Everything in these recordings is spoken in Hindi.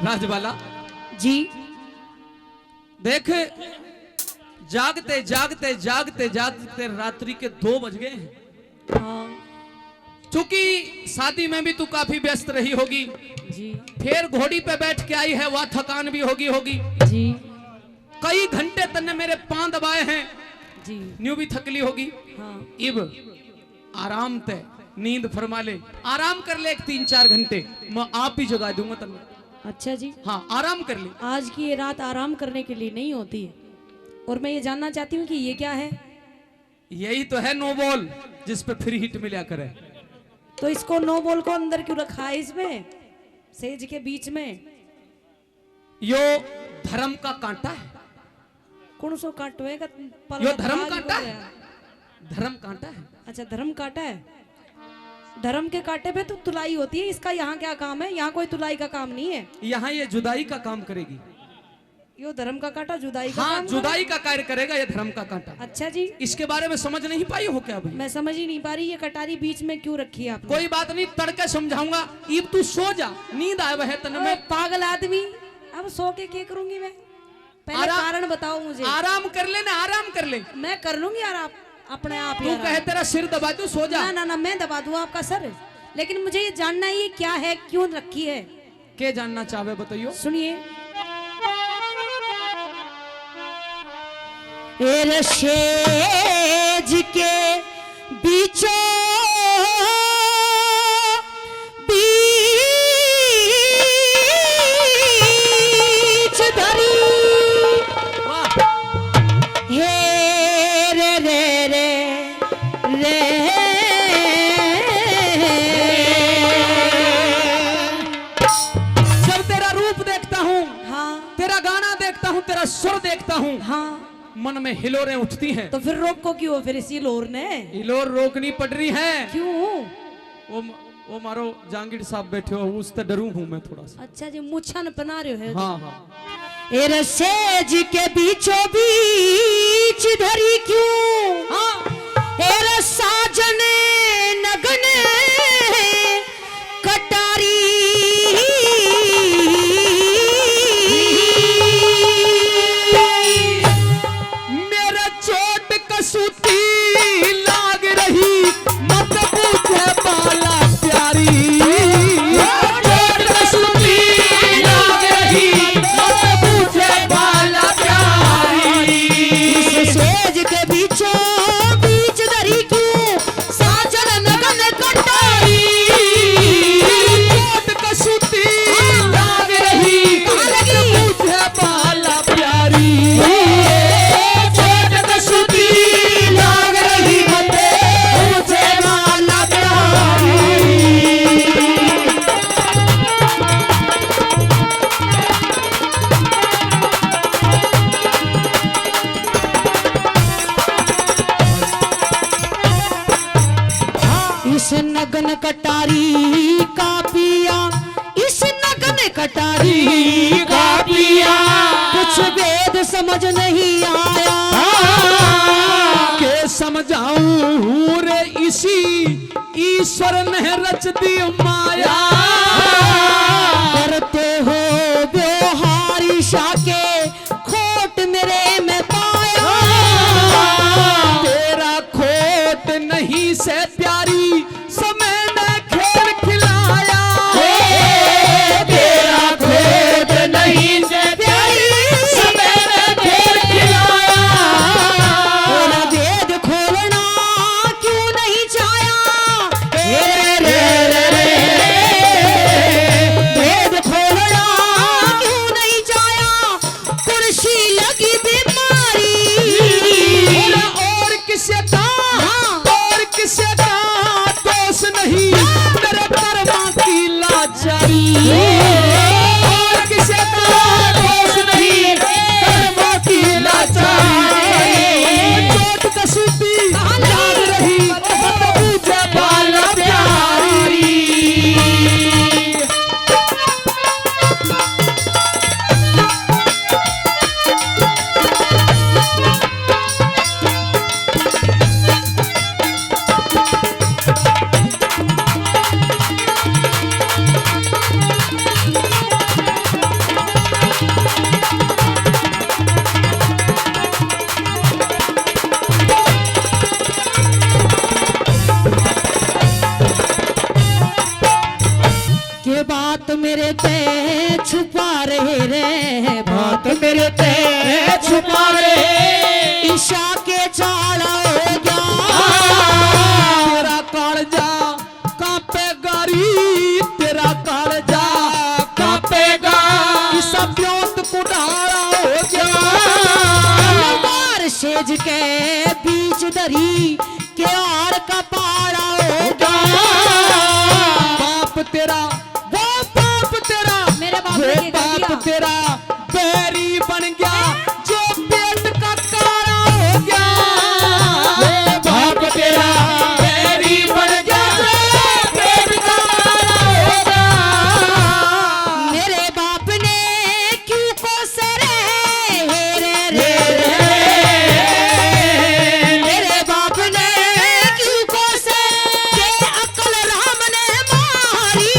राजबाला जी। देख, जागते जागते जागते जागते रात्रि के 2 बज गए हैं। हाँ चूंकि शादी में भी तू काफी व्यस्त रही होगी जी। फिर घोड़ी पे बैठ के आई है, वह थकान भी होगी जी कई घंटे तन्ने मेरे पांव दबाए हैं जी। न्यू भी थकली होगी। हाँ इब आराम ते नींद फरमा ले, आराम कर ले 3-4 घंटे, मैं आप ही जगा दूंगा तन्ने। अच्छा जी। हाँ आराम कर ले। आज की ये रात आराम करने के लिए नहीं होती है, और मैं ये जानना चाहती हूँ कि ये क्या है। यही तो है नो बॉल, जिस पे फ्री हिट मिला करे। तो इसको नो बॉल को अंदर क्यों रखा है इसमें, सेज के बीच में? यो धर्म का कांटा है। कौन सो कांटवे का यो धर्म कांटा है, धर्म कांटा है। अच्छा धर्म कांटा है। धर्म के कांटे पे तो तुलाई होती है, इसका यहाँ क्या काम है? यहाँ कोई तुलाई का काम नहीं है। यहाँ ये जुदाई का काम करेगी। यो धर्म का कांटा जुदाई का हाँ काम जुदाई का कार्य करेगा ये धर्म का कांटा। अच्छा जी। इसके बारे में समझ नहीं पाई हो क्या भाई? मैं समझ ही नहीं पा रही, ये कटारी बीच में क्यों रखी है आपने? कोई बात नहीं, तड़के समझाऊंगा। इब तू सो जा, नींद आए वह तन में। पागल आदमी, अब सो के क्या करूंगी मैं? पहले कारण बताओ मुझे। आराम कर ले ना, आराम कर ले। मैं कर लूंगी यार, आप अपने आप तू कहे तेरा सिर दबा दू, सो जा। ना ना ना, मैं दबा दूं आपका सर, लेकिन मुझे ये जानना है ये क्या है, क्यों रखी है? के जानना चाहे बताइयो। सुनिए। सेज के बीचों बीच धरी हे रे रे रे रे, जब तेरा रूप देखता हूँ, हाँ तेरा गाना देखता हूँ, तेरा सुर देखता हूँ, हाँ, मन में हिलोरें उठती हैं। तो फिर रोको क्यों फिर इसी लोर ने? हिलोर रोकनी पड़ रही है। क्यों? वो मारो जहांगीर साहब बैठे हो, उससे डरू हूँ मैं थोड़ा सा। अच्छा जी, मुछन बना रहे हो? हाँ हाँ। एरे सेज के बीचों बीच धरी क्यों? हाँ एरे साजन नगन कटारी, मेरा चोट कसूती लाग रही, मत पूछे बाला प्यारी। चोट कसूती लाग रही, मत पूछे बाला प्यारी। इस सेज के बीचों बीच धरी क्यों? साजन नगन कटारी, चोट कसूती लाग रही, मत पूछे बाला प्यारी। चोट कसूती लाग रही, मत पूछे बाला प्यारी। इस नगन कटारी का पिया, इस नगन कटारी का पिया, कुछ वेद समझ नहीं आया। के समझाऊं रे इसी ईश्वर ने रच दी माया। करते हो व्यवहार ईशा के, खोट मेरे में पाया। तेरा खोट नहीं से प्यारी, समय ने खेल खिलाया। तेरा खोट नहीं से प्यारी, समय ने खेल खिलाया। तेरा वेद खोलना क्यों नहीं चाया? रे रे रे रे, वेद खोलना क्यों नहीं चाया? मेरे ते छुपा रहे रे, बात मेरे ते छुपा रहे, ईशा के चाड़ा हो गया। तेरा कालजा कांपेगा री, तेरा कालजा कांपेगा, ईसा ब्योत कुड़ारा हो गया। तलवार सेज के बीच दरी के और कपाड़ा हो गया। बाप तेरा वो बाप तेरा, मेरे बाप वो ने ये कर बाप दिया। तेरा बैरी बन गया, जो पेट का कारा हो गया। वो बाप तेरा बैरी बन गया, जो पेट का कारा हो गया। मेरे बाप ने क्यों कोसरे रे रे रे, मेरे बाप ने क्यों कोसे के अकल राम ने मारी।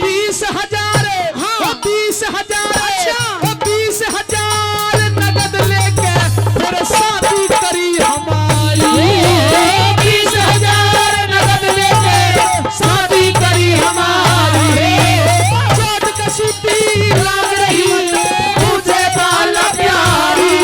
20,000 हाँ। वो 20,000 अच्छा। वो 20,000 नगद लेके फिर शादी करी हमारी। 20,000 नगद लेके शादी करी हमारी। चोट कसूती लाग रही तुझे बाला प्यारी।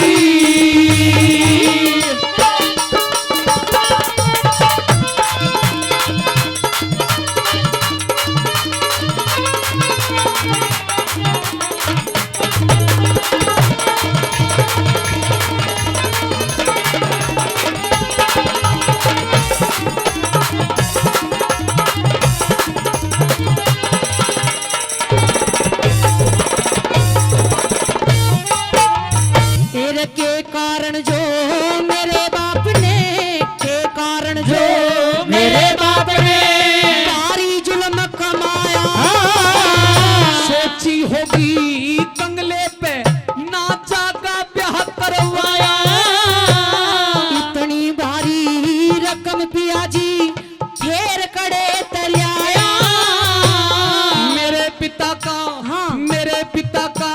तेरे के कारण जो मेरे बाप ने, के कारण जो मेरे बाप ने भारी जुल्म कमाया। सोची होगी कंगले पे नाचा का ब्याह करवाया। इतनी भारी रकम पियाजी फेर कड़े तलियाया। मेरे पिता का हाँ। मेरे पिता का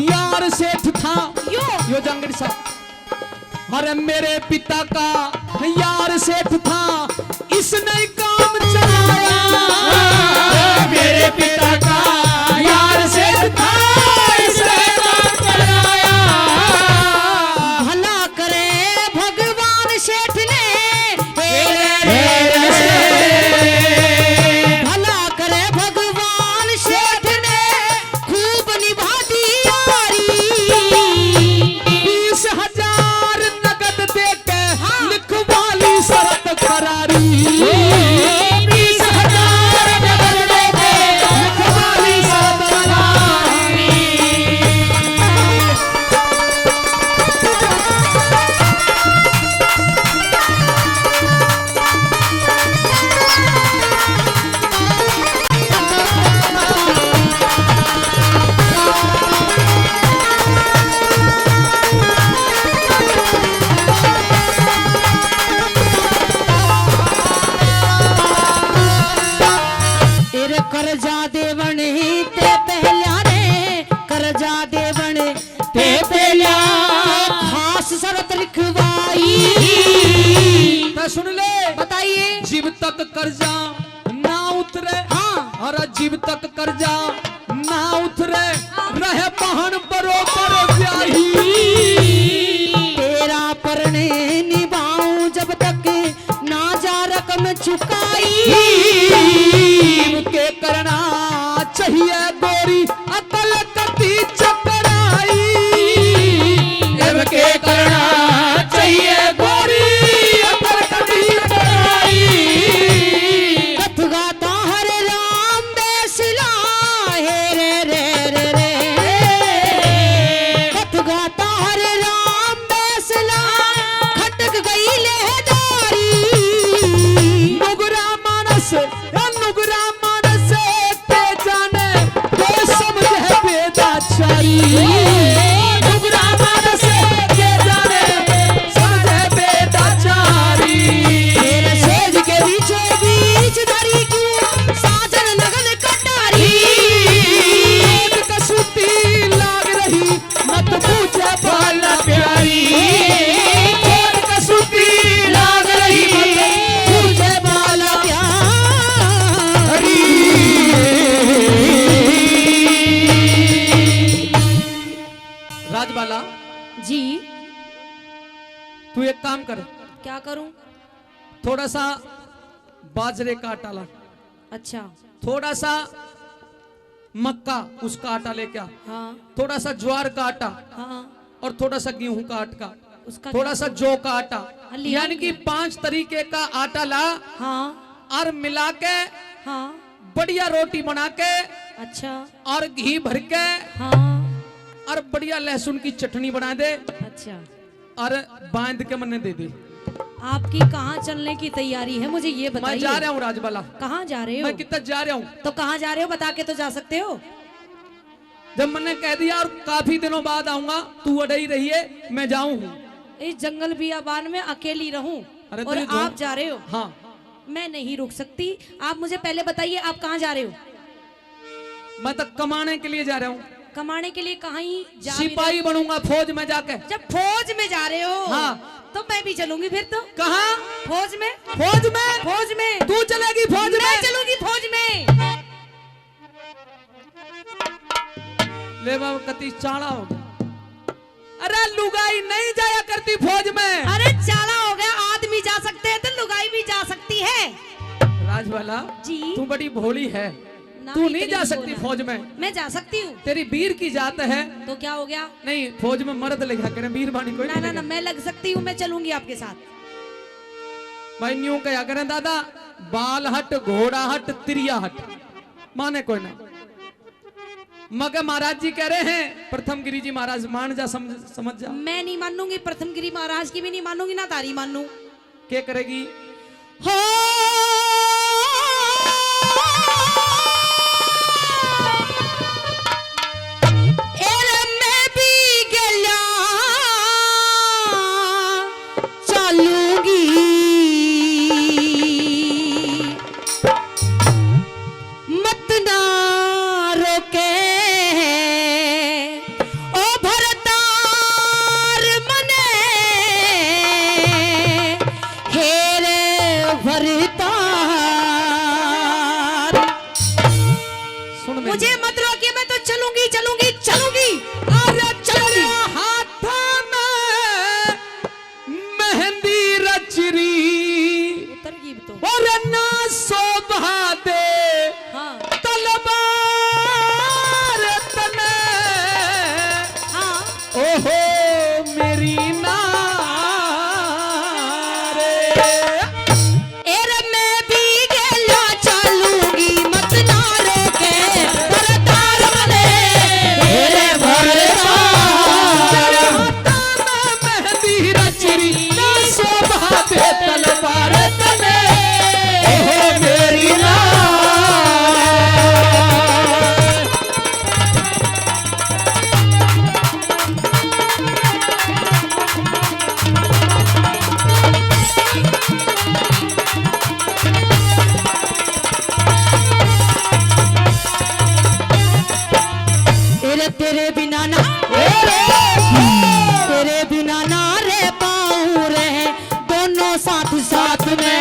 यार सेठ था यो जंगड़ साहब। अरे मेरे पिता का यार सेठ था, इसने काम चलाया। मेरे पिता का यार सेठ था, इसने काम चलाया। भला करे भगवान सेठ ने, भला करे भगवान सेठ ने खूब निभा दी यारी। 20,000 नगद देके लिखवा ली शरत करारी। 20,000 नगद देके लिखवा ली शरत करारी। तेरे करजा देवण ते पहल्या रे, करजा देवण ते पहल्या खास शरत लिखवाई। तो सुन ले, बताइए। जीव तक कर्जा ना उतरे, हाँ। और जीव तक कर्जा ना उतरे, रहे बहन बरोबर ब्याही। तेरा परने निभाऊं जब तक ना जा रकम चुकाई। के करना चाहिए गोरी अकल कती चकराई। के करना चाहिए गोरी अकल कती चकराई। कथ गाता हरे राम बेसिला हे रे रे रे रे। कथ गाता हरे राम बेसिला खटक गई लेहदारी। नुगरा मानस नुगरा मानस के जाने के समझे बेदाचारी। नुगरा मानस के जाने समझे बेदाचारी। तेरे सेज के बीचों बीच धरी क्यों साजन लगन कटारी। एक कसूती लाग रही मत पूछे बाला प्यारी। एक कसूती लाग रही मत पूछे बाला प्यारी। प्यारी। जी। तू एक काम कर, क्या करूं? थोड़ा सा बाजरे का आटा ला, अच्छा। थोड़ा सा मक्का उसका आटा लेके आ, हाँ थोड़ा सा ज्वार का आटा हाँ। और थोड़ा सा गेहूं का आटा, उसका थोड़ा सा जौ का आटा, लिया यानी कि 5 तरीके का आटा ला हाँ और मिला के हाँ। बढ़िया रोटी बना के अच्छा। और घी भर के हाँ। और बढ़िया लहसुन की चटनी बना दे अच्छा। और बांध के मन्ने दे दे। आपकी कहाँ चलने की तैयारी है, मुझे ये मैं बताइए। जा रहा हूँ राजबाला। कहाँ जा रहे हो? मैं कितना जा रहा हूँ? तो कहाँ जा रहे हो बता के तो जा सकते हो। जब मैंने कह दिया और काफी दिनों बाद आऊंगा, तू अड़ई रहिए, मैं जाऊँ। इस जंगल बियाबान में अकेली रहूं अरे और तेरे आप जा रहे हो? हाँ। मैं नहीं रुक सकती। आप मुझे पहले बताइए आप कहाँ जा रहे हो? मैं तो कमाने के लिए जा रहा हूँ, कमाने के लिए? कहाँ ही जा भी रहे सिपाही बनूंगा फौज में जाके। हो? जब फौज में जा रहे हो हाँ। तो मैं भी चलूंगी फिर तो। कहाँ? फौज में। फौज में? फौज में। तू चलेगी फौज में? मैं चलूंगी फौज में। ले बाबा कति चाड़ा हो गया। अरे लुगाई नहीं जाया करती फौज में। अरे चाला हो गया, आदमी जा सकते हैं तो लुगाई भी जा सकती है। राजवाला जी। तू बड़ी भोली है, ना तू नहीं इतनी जा सकती बोला। फौज में। मैं जा सकती हूँ। तेरी वीर की जात है। तो क्या हो गया? नहीं, फौज में मर्द लिखा करे, वीर बानी कोई ना नहीं ना ना, लिखा। मैं लग सकती हूँ, मैं चलूंगी आपके साथ। भाई न्यू कया करें दादा, बाल हट, घोड़ा हट, तिरिया हट, माने कोई ना। मगर महाराज जी कह रहे हैं, प्रथम गिरी जी महाराज मान जा, समझ जा। मैं नहीं मानूंगी, प्रथम गिरी महाराज की भी नहीं मानूंगी, ना तारी मानू। क्या करेगी? हो एरे मैं भी गया चलूंगी, मत ना रोके ओ भरतार मने हेरे भरतार। सुन मेरी मुझे मत रोकिए, मैं तो चलूंगी चलूंगी चलूंगी। अरे चलूंगी। हाथ में मेहंदी रचरी उतर गई तो। और ना शोभा दे हाँ तलवार तने। हाँ। ओहो मेरी नारे। एरे मैं भी गेला चलूंगी, मत ना रोके भरतार मने हेरे भरतार। मेहंदी रचरी ना शोभा दे तलवार तने। ओहो मेरी नारे। तेरे तेरे बिना ना तेरे बिना ना रे पाऊं रे दोनों साथ साथ में।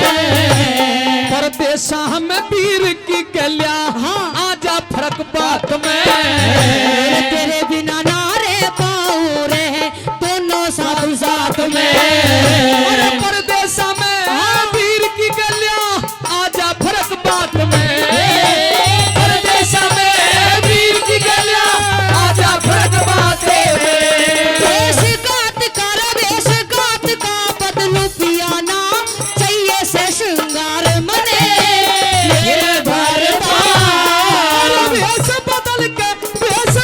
परदेसा में वीर की कल्या, हाँ। आजा फरक बात में। तेरे बिना ना रे पाऊं रे दोनों साथ साथ में। अरे परदेसा में वीर की कल्या, आजा फरक बात में। परदेसा में वीर की कल्या, आजा फरक बात में। वेशघात कर वेशघात का बदलू पियाना चाहिए से श्रृंगार मने हेरे भरतार। वेश बदल के, वेश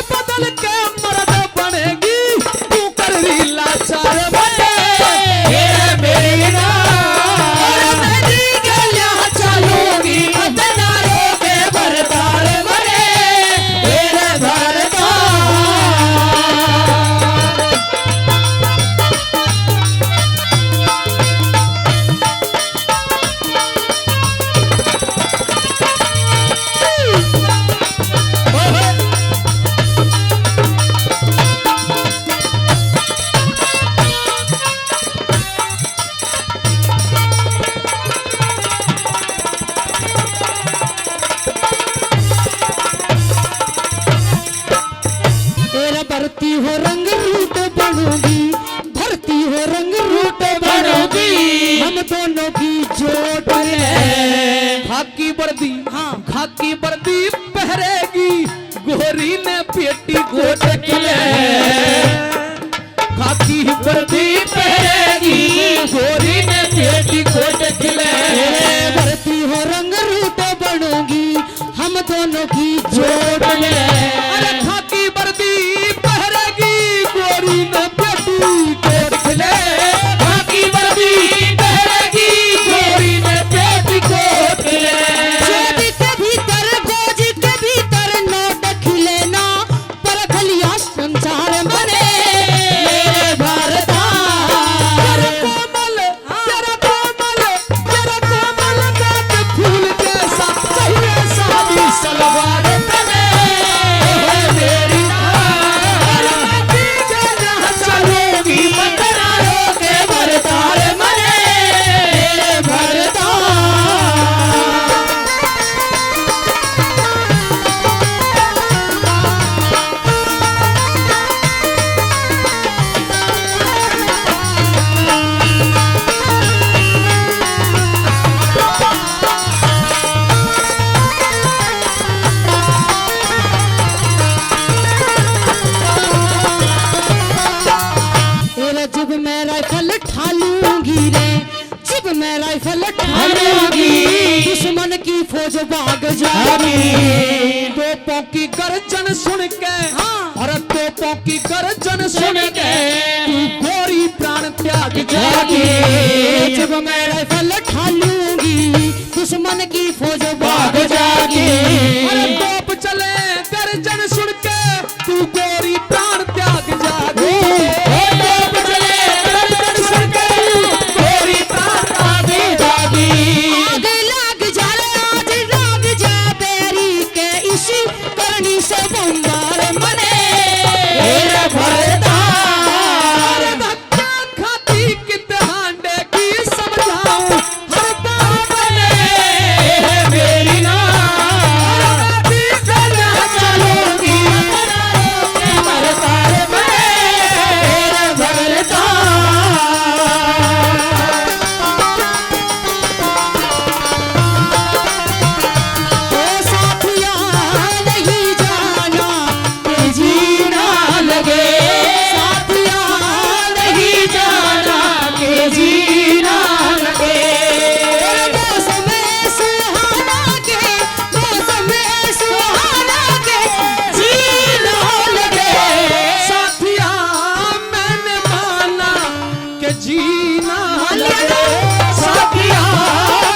भरती हो रंग रूट बनूंगी, भरती हो रंग रूट बनूंगी, हम दोनों की जोड़ है। खाकी वर्दी, हाँ। खाकी वर्दी पहरेगी, गोरी ने पेटी कोट खिले। खाकी वर्दी पहरेगी, गोरी ने पेटी कोट खिले। भरती हो रंग रूट बनूंगी, हम दोनों की जोड़ है। अरे खाकी वर्दी पहरेगी, गोरी ने पेटी कोट खिले। खाकी वर्दी पहरेगी, गोरी ने पेटी कोट खिले। जोड़ी के भीतर गोज के भीतर नोट खिले ना, पर खलिया संसार बने मेरे भारता। तेरा कोमल, तेरा कोमल, तेरा कोमल गात फूल जैसा, चाहिए शादी सलवार तने। मेरी नार चलोगी मतरारों के भरतार मने। मेरे भारता। तेरा जब मैं राइफल ठालूंगी रे, जब मैं राइफल ठालूंगी, दुश्मन की फौज भाग जाएगी। तोपों की गर्जन सुन के, हाँ। और तोपों की गर्जन सुन के, तू गोरी प्राण त्याग जागी। जब मैं राइफल ठालूंगी, दुश्मन की फौज भाग जाएगी। अरे तोप चले गर्जन सुन के, तू गोरी प्राण त्याग जागी। तोप चले गर्जन सुन के, तू गोरी प्राण त्याग जागी। आग लाग जा रे, आज लाग जा बेरी के इसी करनी से बंगार मने मेरे भारता। अरे धक्का खाती कित हांडे की समझाऊं, हर बात बने मेरी नार। अरे मैं भी चलोगी मतरारों के भरतार मने मेरे भरता। ओ साथिया नहीं जाना कि जीना लगे, साथिया नहीं जाना कि जीना लगे। मौसम सुहाना के, मौसम सुहाना के जीना लगे। साथिया मैंने माना कि जीना लगे। साथिया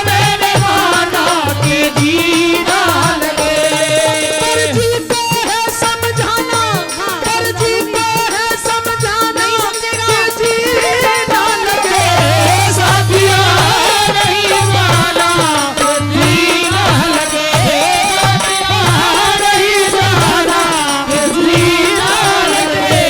मैंने माना कि जीना लगे। फर्जी को है समझाना, फर्जी को है समझाना कि जीना लगे। साथिया नहीं माना कि जीना लगे। साथिया नहीं माना कि जीना लगे।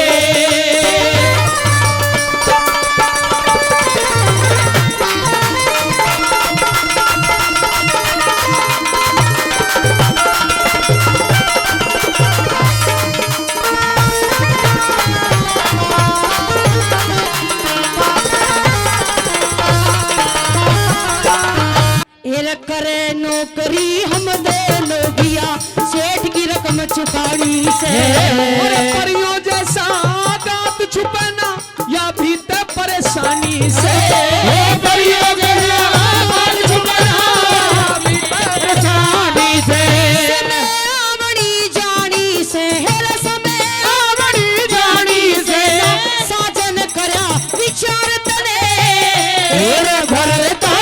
ये करे नौकरी हम दोनों गिया, सेठ की रकम चुकानी से। अरे परियों जैसा गात छुपाना, या भी ते परेशानी से। परियों जैसा गात छुपाना, या भी ते परेशानी से। समय आवड़ी जानी से, हेरा समय आवड़ी जानी से। साजन करया विचार तने मेरे भरता।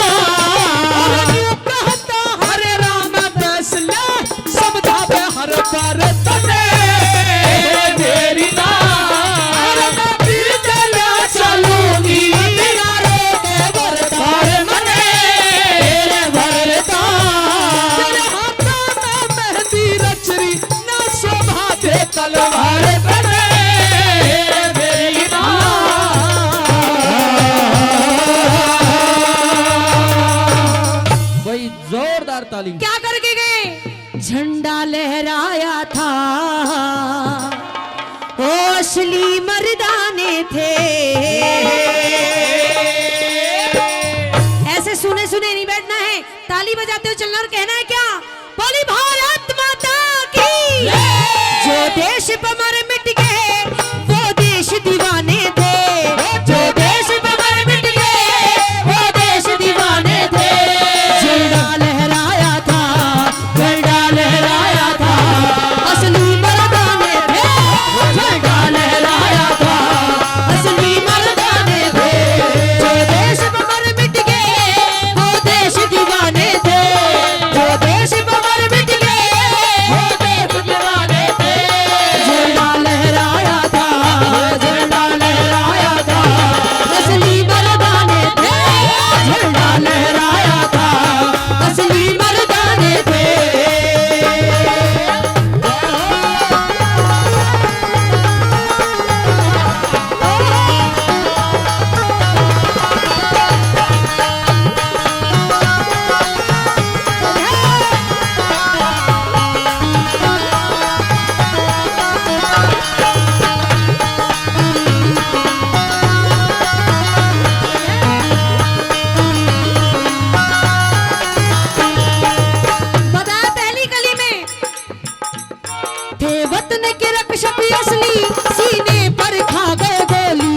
कहता हरे राम फैसला, समझावे हर बार तने मेरी नार। मैं भी चला चलूंगी मतरारों के भरतार मने मेरे भरता। तेरे हाथों में मेहंदी रचरी, ना शोभा दे तलवार तने मेरी नार। भाई जोरदार ताली। क्या करके गए? झंडा लहराया था, ओ असली मर्दाने थे। ऐसे सुने सुने नहीं बैठना है, ताली बजाते हुए चलना और कहना है क्या? बोली भारत माता की। जो देश पर मर मिट गए वो देश दीवाने थे। जो देश पर मर मिट गए वो देश दीवाने थे। झंडा लहराया था, झंडा लहराया था, असली मर्दाने थे। झंडा लहराया था, असली मर्दाने थे। जो देश पर मर मिट गए वो देश दीवाने थे। जो देश पर मर मिट गए वो देश दीवाने थे। झंडा लहराया था, झंडा लहराया था, असली मर्दाने थे। झंडा लहराया था, असली मर्दाने थे। बताया पहली कली में थे वतन के रक्षक असली, सीने पर खा गए गोली।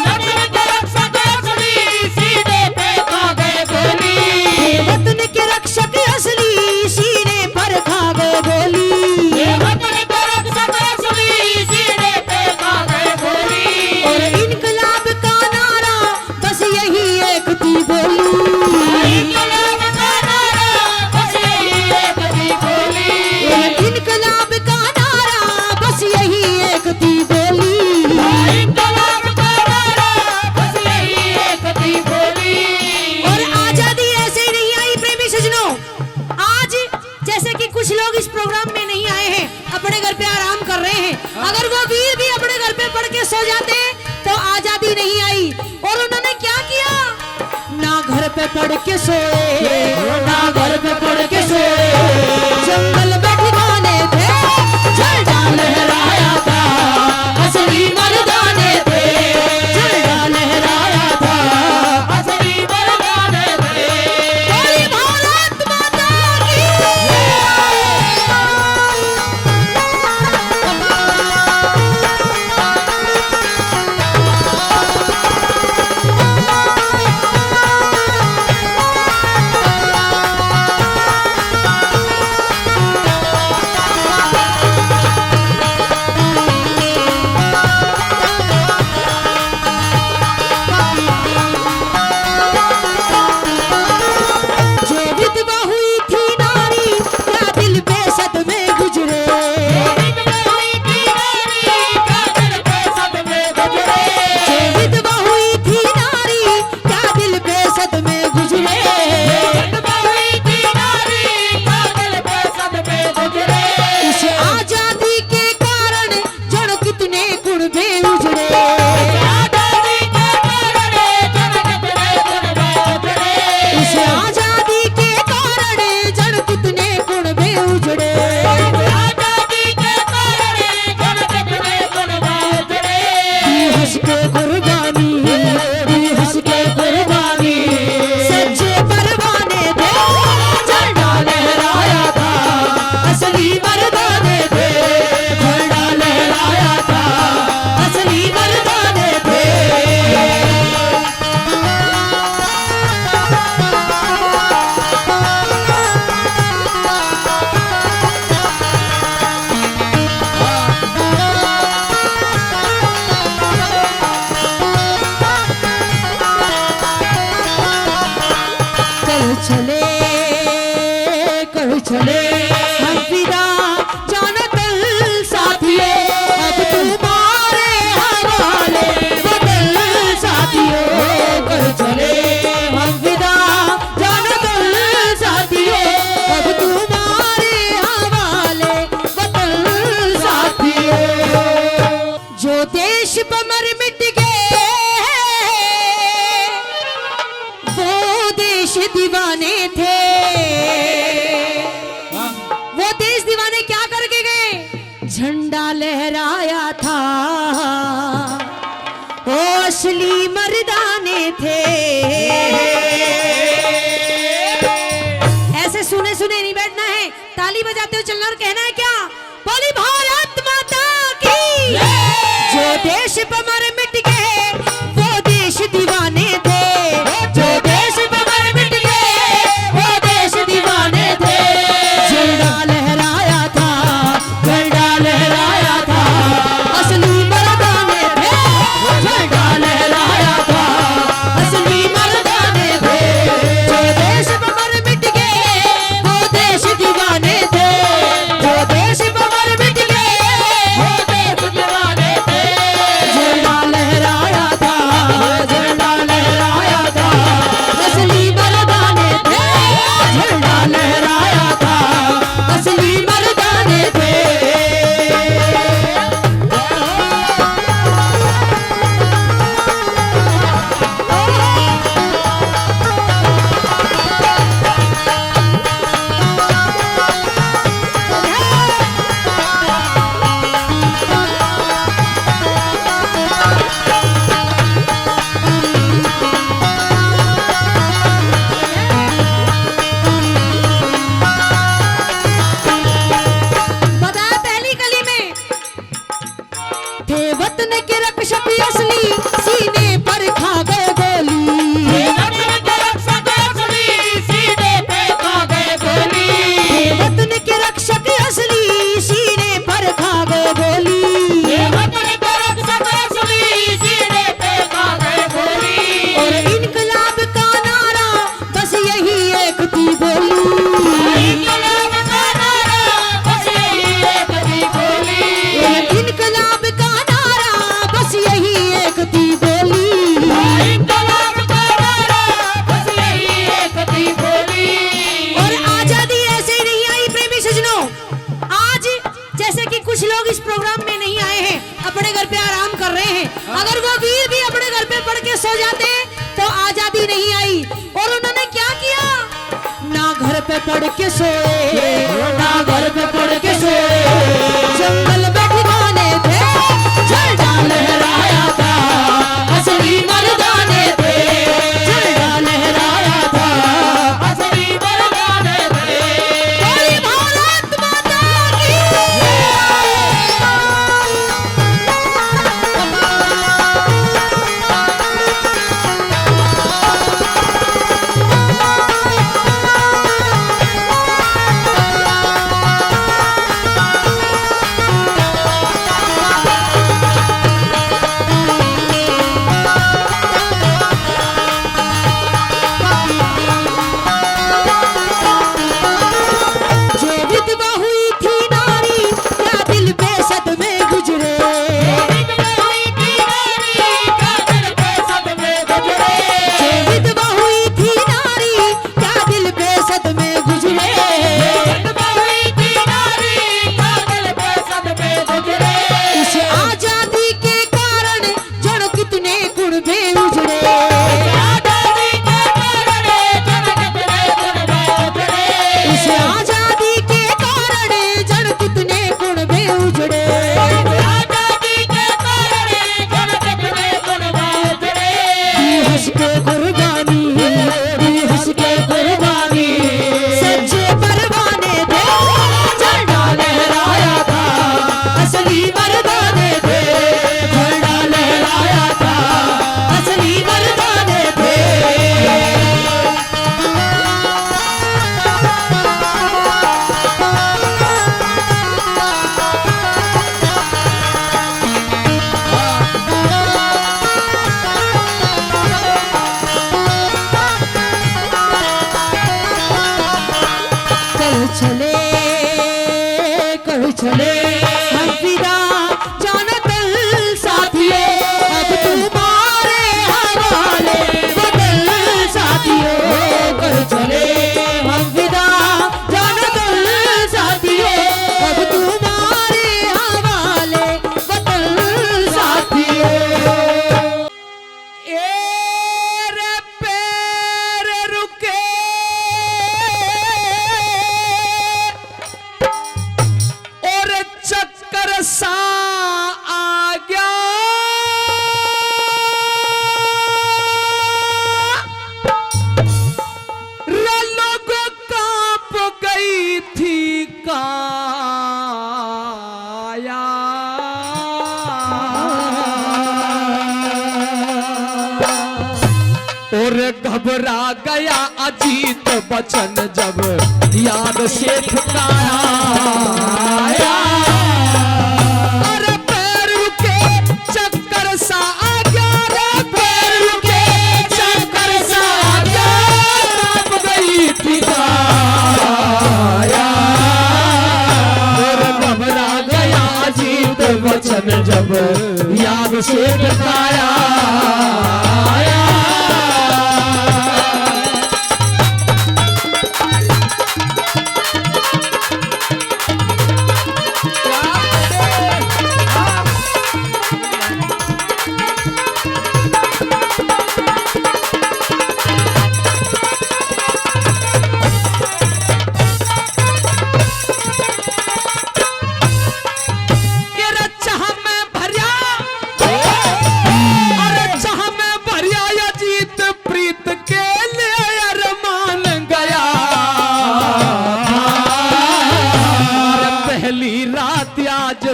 वतन के रक्षक असली, सीने पे खा गए गोली। वतन के रक्षक असली, सीने पर खा गए गोली। वतन के रक्षक असली, सीने पे खा गए गोली। और इनकलाब का नारा बस यही एक थी बोली। इनकलाब का नारा बस यही एक थी बोली। इनकलाब का नारा बस यही एक थी बोली। इनकलाब का नारा बस यही एक थी बोली। और आजादी ऐसे ही नहीं आई प्रेमी सजनों। आज जैसे कि कुछ लोग इस प्रोग्राम में नहीं आए हैं, अपने घर पे आराम कर रहे हैं, अगर वो वीर भी अपने घर पे पढ़ के सो जाते तो आजादी नहीं आई। और उन्होंने क्या किया? ना घर पे पढ़ के सोए, ना घर पे पढ़ के सोए, जंगल में ठिकाने थे। झंडा लहराया था, असली मर्दाने थे। झंडा लहराया था, असली मर्दाने थे। बोली भारत माता की। जो विधवा हुई थी नारी क्या दिल बेसद में गुजरे। जो विधवा हुई थी नारी क्या दिल बेसद में गुजरे। जो विधवा हुई थी नारी क्या दिल बेसद में गुजरे। विधवा हुई थी नारी क्या दिल बेसद में गुजरे। इस आजादी के कारण जन कितने कुर्बे उजड़े। आजादी के कारण जन कितने कुर्बे उजड़े। इस आजादी के कारण जन कितने कुर्बे उजड़े। आजादी के कारण जन कितने कुर्बे उजड़े। हंस के कुर्बानी, हंस के कुर्बानी, सच्चे परवाने थे। झंडा लहराया था, असली मर्दाने थे। झंडा लहराया था, असली मर्दाने थे। कर चले हम फिदा जाना कल साथियों, अब तुम्हारे हवाले बदल साथियों। कर चले हम फिदा जाना कल साथियों, अब तुम्हारे हवाले बदल साथियों। जो देश पर मर मिट गए वो देश दीवाने थे। वो देश दीवाने क्या करके गए? झंडा लहराया था वो असली मर्दाने थे। ऐसे सुने सुने नहीं बैठना है, ताली बजाते हुए चलना और कहना है क्या, बोली भारत माता की। जो देश पर मर मिट गए वो देश दीवाने थे, जो देश पर मर मिट गए वो देश दीवाने थे। झंडा लहराया था, झंडा लहराया था असली मर्दाने थे, झंडा लहराया था असली मर्दाने थे। जो देश पर मर मिट गए वो देश दीवाने थे, जो देश पर मर मिट गए वो देश दीवाने थे। झंडा लहराया था, झंडा लहराया था असली मर्दाने थे, झंडा लहराया था असली मर्दाने थे। बताया पहली कली में थे वतन के रक्षक असली, सीने पर खा गए गोली। थे वतन के रक्षक असली, सीने पर खा गए गोली। थे वतन के रक्षक असली, सीने पर खा गए गोली। थे वतन के रक्षक असली, सीने पर खा गए गोली। और इनकलाब का नारा बस यही एक थी बोली, इनकलाब का नारा बस यही एक थी बोली। इनकलाब का नारा बस यही एक थी बोली, इनकलाब का नारा बस यही एक थी बोली। और आजादी ऐसे ही नहीं आई प्रेमी सजनों। आज जैसे कि कुछ लोग इस प्रोग्राम में नहीं आए हैं, अपने घर पे आराम कर रहे हैं, अगर वो वीर भी अपने घर पे पढ़ के सो जाते तो आजादी नहीं आई। और उन्होंने क्या किया, ना घर पे पढ़ के सोए, ना घर पे पढ़ के सोए, जंगल में ठिकाने थे, झंडा लहराया था असली मर्दाने थे, झंडा लहराया था असली मर्दाने थे। बोली भारत माता की। जो विधवा हुई थी नारी क्या दिल बेसद में गुजरे, जो विधवा हुई थी नारी क्या दिल बेसद में गुजरे, जो विधवा हुई थी नारी क्या दिल बेसद में गुजरे, विधवा हुई थी नारी क्या दिल बेसद में गुजरे। इस आजादी के कारण जन कितने कुर्बे उजड़े, आजादी के कारण जन कितने कुर्बे उजड़े। इस आजादी के कारण जन कितने कुर्बे उजड़े, आजादी के कारण जन कितने कुर्बे उजड़े। हंस के कुर्बानी, हंस के कुर्बानी सच्चे परवाने थे, झंडा लहराया था असली मर्दाने थे, झंडा लहराया था असली मर्दाने थे। कल चले हम फिदा जाना कल साथियों, अब तुम्हारे हवाले बदल साथियों। कल चले हम फिदा जाना कल साथियों, अब तुम्हारे हवाले बदल साथियों। रे पैर रुके और रे घबरा गया अजीत बचन जब याद सेठ का आया। अरे पैर रुके चक्कर सा आ गया रे पैर रुके चक्कर सा आ गया कांप गई थी काया। रे घबरा गया अजीत बचन जब याद सेठ का आया।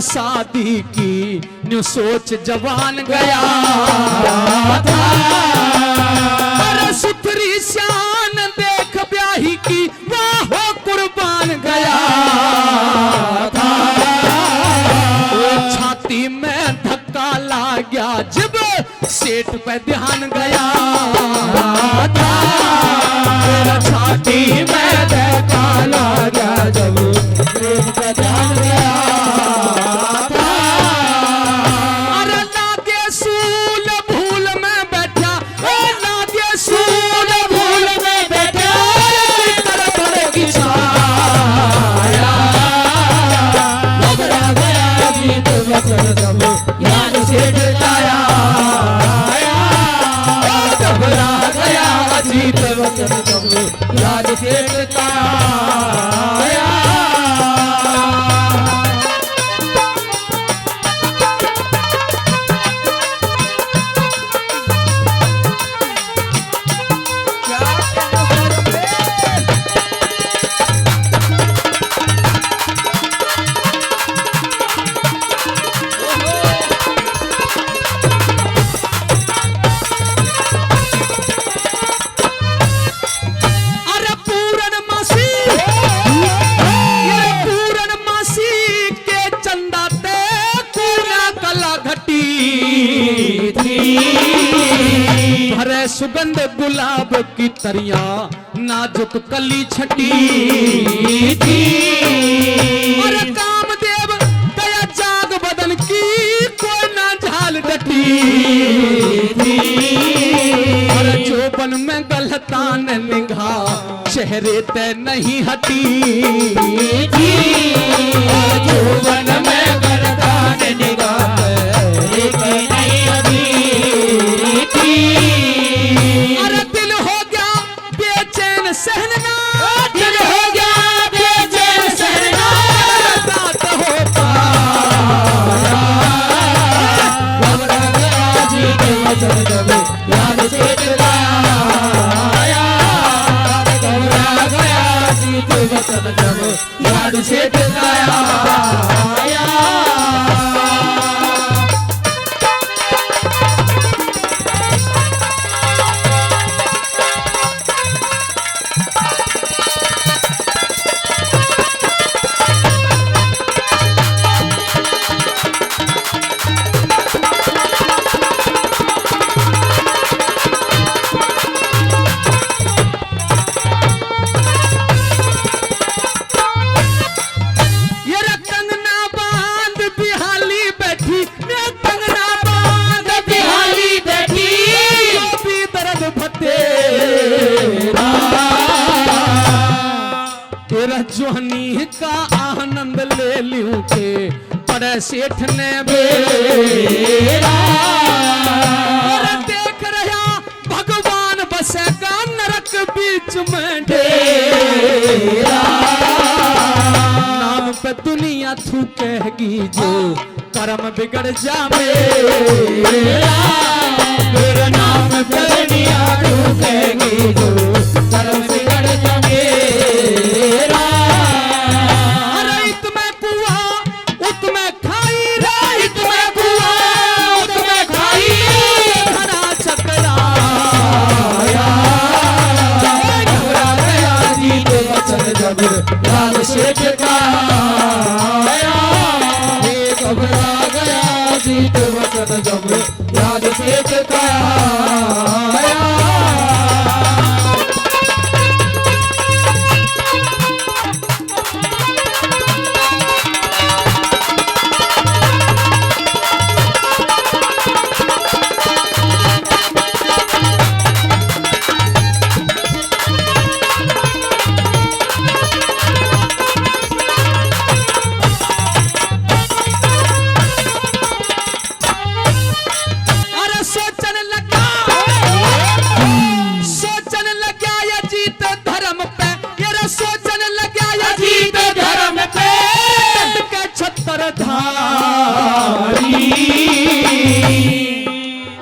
शादी की न्यू सोच जवान गया था। अरे सुथरी शान देख ब्याही की वाह हो कुर्बान गया था। छाती में धक्का लग गया जब सेठ पे ध्यान गया था। छाती में धक्का लग गया जब सेठ पे ध्यान गया। याद सेठ आया घबरा गया अजीत वचन जब याद सेठ आया। सुगंध गुलाब की तरिया नाजुक कली छटी थी। और कामदेव गया जाग बदन की कोई ना झाल डटी थी। और जोबन में गलतान निगाह चेहरे ते नहीं हटी थी। जोबन में गलतान निगाह नहीं हटी थी। सहना दिल हो गया बेचैन सहना बात हो पाया। घबरा गया अजीत वचन जब याद सेठ आया। घबरा गया अजीत वचन जब याद सेठ आया। जवानी का आनंद ले लियो के पड़े सेठ ने बेरा। देख रहा भगवान बसेगा नरक बीच में डेरा। नाम पे दुनिया थूकेगी जो कर्म बिगड़ जा मेरा। मेरे नाम पे दुनिया थूकेगी जो कर्म बिगड़ जा मेरा। Yeah. गया जीत वचन जब याद से जताया। अरे सोचन लगा ये जीत धर्म पे, ये सोचन लगा ये जीत धर्म पे के छतर धारी।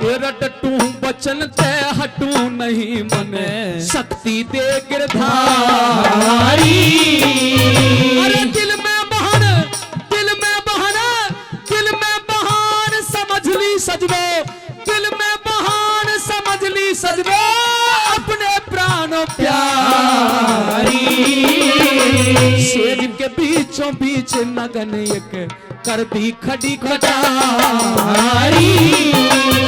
ये रटटू बचन ते हटू नहीं मने, शक्ति दे गिरधारी। अरे दिल में बहन, दिल में बहन, दिल में बहन समझ ली सजबो, दिल में बहन समझ ली सजबो अपने प्राणों प्यारी। शेर के बीचों बीच नगन एक कर दी खड़ी खटारी।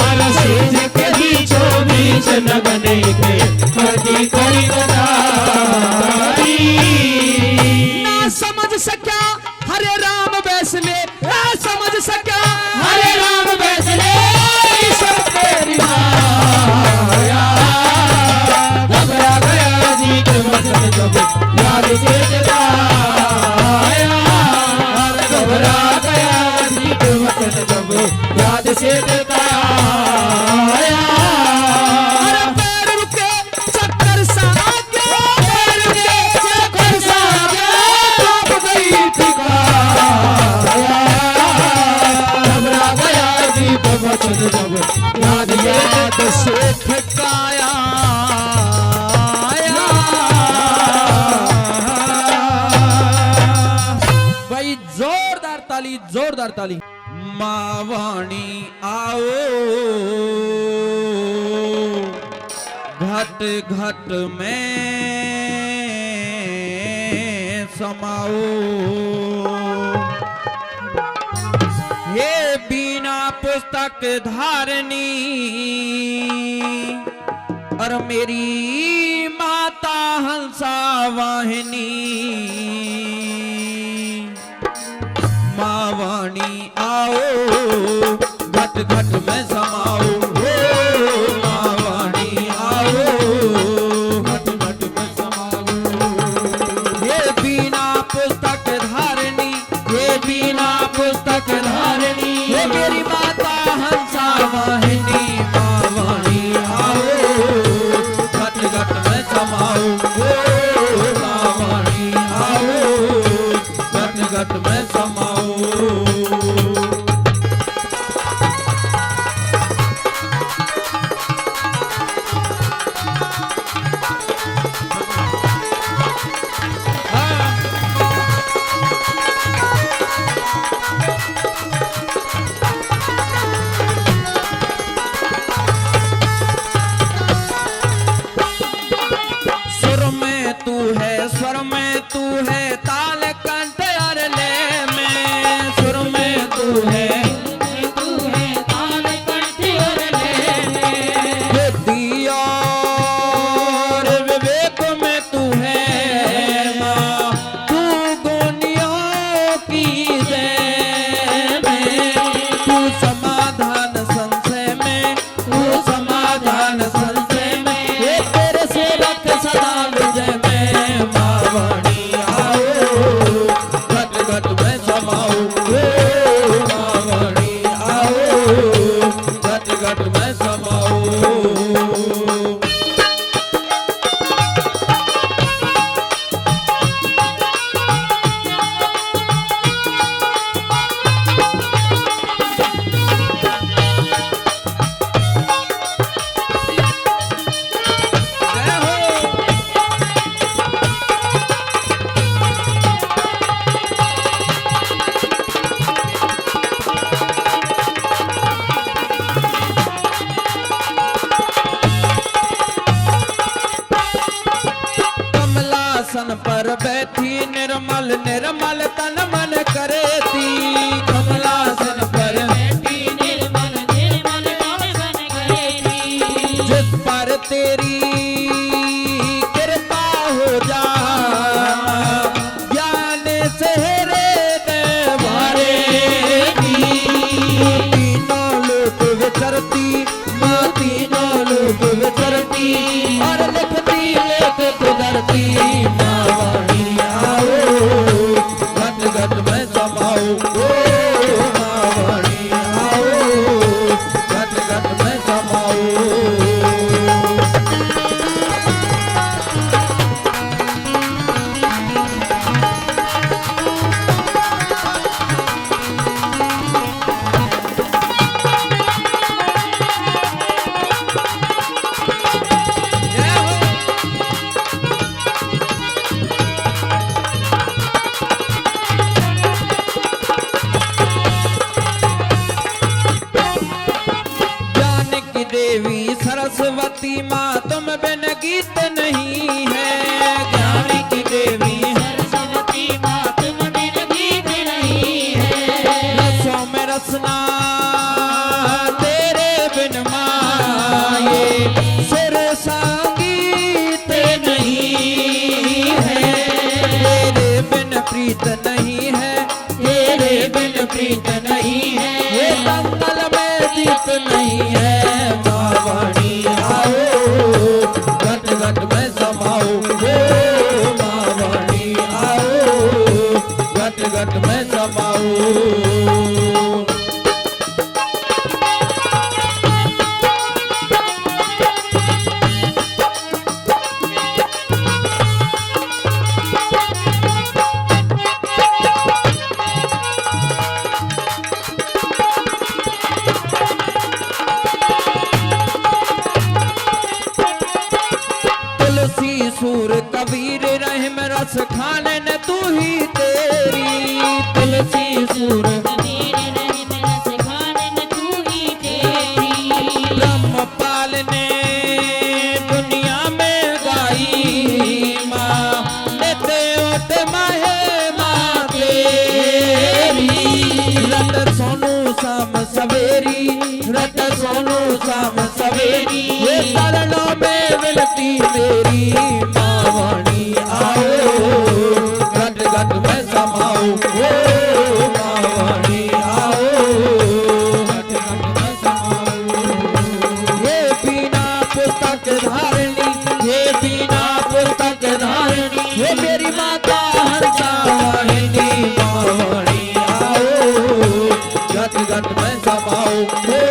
अरे सेज के बीचों बीच नगन के खड़ी खड़ी कटारी। ना समझ सका हरे राम वैसले, ना समझ सका हरे राम वैसले सब तेरी माया। घबरा गया जीत वचन जब याद से जताया। घबरा गया जीत वचन जब याद से जताया। अरे पैर रुके चक्कर सा आ गया, पैर रुके चक्कर सा गया डूब गई थी काया। घबरा गया जीत वचन जब याद से ठकाया। भाई जोरदार ताली, जोरदार ताली। मावाणी आओ घट घट में समाओ। हे बिना पुस्तक धारनी और मेरी माता हंसा वाहिनी। मावाणी आओ घट घट में समाओ। हो मावाणी आओ घट घट में समाओ। ये बिना पुस्तक धारनी, ये बिना पुस्तक धारनी, ये मेरी माता हंसा वाहिनी। मावाणी आओ घट घट में समाओ। हो मावाणी आओ घट घट में समाओ। सरस्वती माँ तुम बिन गीत नहीं है। ज्ञान की देवी सरस्वती माँ तुम बिन गीत नहीं है। रसों में रसना तेरे बिन माये, सुर संगीत नहीं है। तेरे बिन प्रीत नहीं है, तेरे बिन प्रीत नहीं है। ये मंगल में दीप नहीं है। माँ वाणी आओ घट घट में समाओ, हो माँ वाणी आओ घट घट में समाओ। तुलसी सूर कबीर रहीम रस खाने न तू ही तेरी। तुलसी सूर कबीर रहीम रस खाने न तू ही तेरी। ब्रह्मपाल ने दुनिया में गाई माँ, लेते ओट माहे माँ तेरी। रट सोनू शाम सवेरी, रट सोनू शाम सवेरी, ये चरणों में विनती मेरी। माँ वाणी आओ घट घट में समाओ, हो माँ वाणी आओ घट घट में समाओ। ये बिना पुस्तक धारणी, ये बिना पुस्तक धारणी, ये मेरी माता हंसा वाहिनी। माँ वाणी आओ घट घट में समाओ, हो